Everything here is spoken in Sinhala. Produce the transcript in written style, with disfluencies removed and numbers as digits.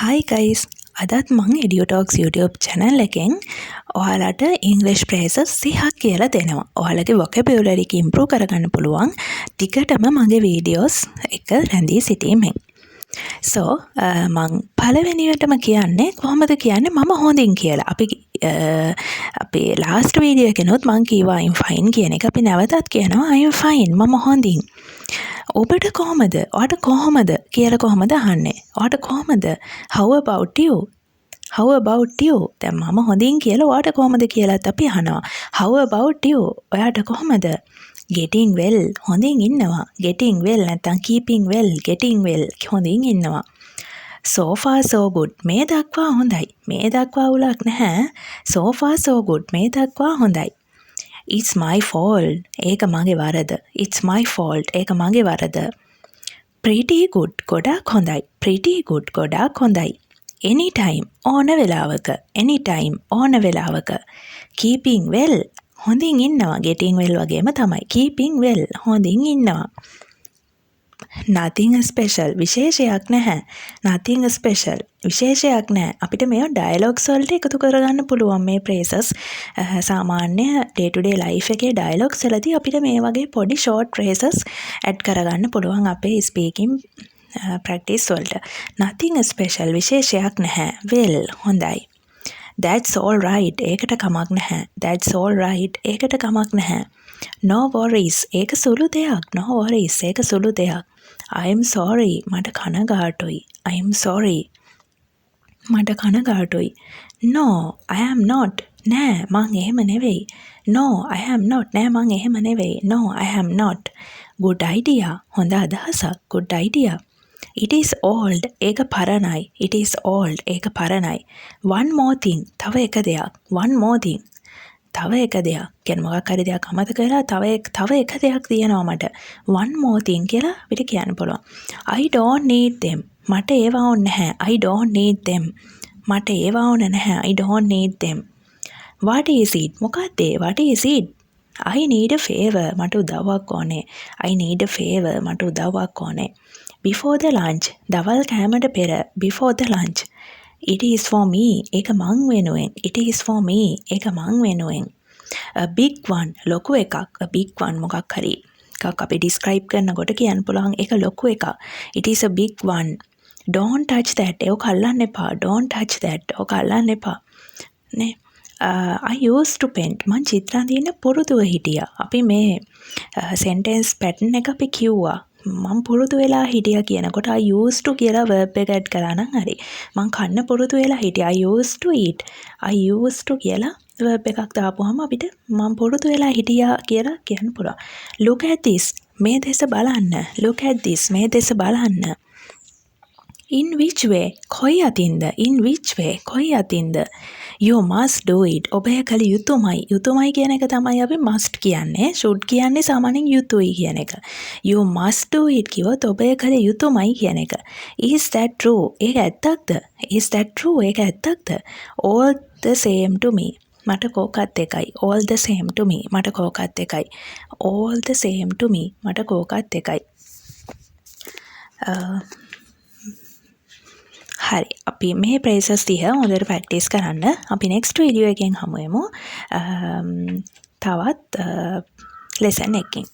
Hi guys, අදත් මං EduTalks YouTube channel එකෙන් ඔයාලට English phrases 30ක් කියලා දෙනවා. ඔයාලගේ vocabulary එක improve කරගන්න පුළුවන්. ටිකටම මගේ videos එක රැඳී සිටීමෙන්. So, මං පළවෙනියටම කියන්නේ කොහොමද කියන්නේ මම හොඳින් කියලා. අපි last video එකනොත් මං කිව්වා I'm fine කියන එක. අපි නැවතත් කියනවා I'm fine මම හොඳින්. ඔබට කොහොමද? ඔයාට කොහොමද කියලා කොහොමද අහන්නේ? ඔයාට කොහොමද? How about you? How about you? දැන් මම හොඳින් කියලා ඔයාට කොහොමද කියලාත් අපි අහනවා. How about you? ඔයාට කොහොමද? Getting well හොඳින් ඉන්නවා. Getting well නැත්නම් keeping well, getting well හොඳින් ඉන්නවා. So far so good. මේ දක්වා හොඳයි. මේ දක්වා උලක් නැහැ. So far so good. මේ දක්වා හොඳයි. It's my fault. ඒක මගේ වරද. It's my fault. ඒක මගේ වරද. Pretty good. ගොඩක් හොඳයි. Pretty good. ගොඩක් හොඳයි. Anytime. ඕන වෙලාවක. Anytime. ඕන වෙලාවක. Keeping well. හොඳින් ඉන්නවා. Getting well වගේම තමයි. Keeping well. හොඳින් ඉන්නවා. Nothing special. විශේෂයක් නැහැ. Nothing special. විශේෂයක් නැහැ. අපිට මේවා dialogues වලට එකතු කරගන්න පුළුවන් මේ phrases. සාමාන්‍ය day to day life එකේ dialogues වලදී අපිට මේ වගේ පොඩි short phrases add කරගන්න පුළුවන් අපේ speaking practice වලට. Nothing special. විශේෂයක් නැහැ. Well. හොඳයි. That's all right. ඒකට කමක් නැහැ. That's all right. ඒකට කමක් නැහැ. No worries. ඒක සුළු දෙයක්. No worries. ඒක සුළු දෙයක්. I'm sorry. මට කනගාටුයි. I'm sorry. මට කනගාටුයි. No, I am not. නෑ, මං එහෙම නෙවෙයි. No, I am not. නෑ, මං එහෙම නෙවෙයි. No, I am not. Good idea. හොඳ අදහසක්. Good idea. It is old. ඒක පරණයි. It is old. ඒක පරණයි. One more thing. තව එක දෙයක්. One more thing. තව එක දෙයක්. කියන්නේ මොකක් හරි දෙයක් අමතක කරලා තව එක දෙයක් තියෙනවා මට. One more thing කියලා අපිට කියන්න පුළුවන්. I don't need them. මට ඒවා ඕනේ නැහැ. I don't need them. මට ඒවා ඕනේ නැහැ. I don't need them. What is it? මොකක්ද ඒ? What is it? I need a favor. මට උදව්වක් ඕනේ. I need a favor. මට උදව්වක් ඕනේ. Before the lunch. දවල් කෑමට පෙර. Before the lunch. It is for me. ඒක මං වෙනුවෙන්. It is for me. ඒක මං වෙනුවෙන්. A big one. ලොකු එකක්. A big one මොකක් හරි එකක් අපි describe කරනකොට කියන්න පුළුවන් ඒක ලොකු එකක්. It is a big one. Don't touch that. ඒක අල්ලන්න එපා. Don't touch that. ඒක අල්ලන්න එපා. නේ. I used to paint. මං චිත්‍ර අඳින්න පුරුදුව හිටියා. අපි මේ sentence pattern එක අපි කිව්වා. මම පුරුදු වෙලා හිටියා කියනකොට I used to කියලා verb එක add කරා නම් හරි. මං කන්න පුරුදු වෙලා හිටියා. I used to eat. I used to කියලා verb එකක් දාපුවාම අපිට මම පුරුදු වෙලා හිටියා කියලා කියන්න පුළුවන්. Look at this. මේ දෙස බලන්න. Look at this. මේ දෙස බලන්න. In which way? කොයි අතින්ද? In which way? කොයි අතින්ද? You must do it. ඔබ එය කළ යුතුමයි. යුතුමයි කියන එක තමයි අපි must කියන්නේ. should කියන්නේ සාමාන්‍යයෙන් යුතුයි කියන එක. You must do it කිව්වොත් ඔබ එය කළ යුතුමයි කියන එක. Is that true? ඒක ඇත්තක්ද? Is that true? ඒක ඇත්තක්ද? All the same to me. මට කෝකත් එකයි. All the same to me. මට කෝකත් එකයි. All the same to me. මට කෝකත් එකයි. හරි අපි මේ phrases 30 හොඳට practice කරන්න. අපි next video එකෙන් හමු වෙමු. තවත් lesson එකකින්.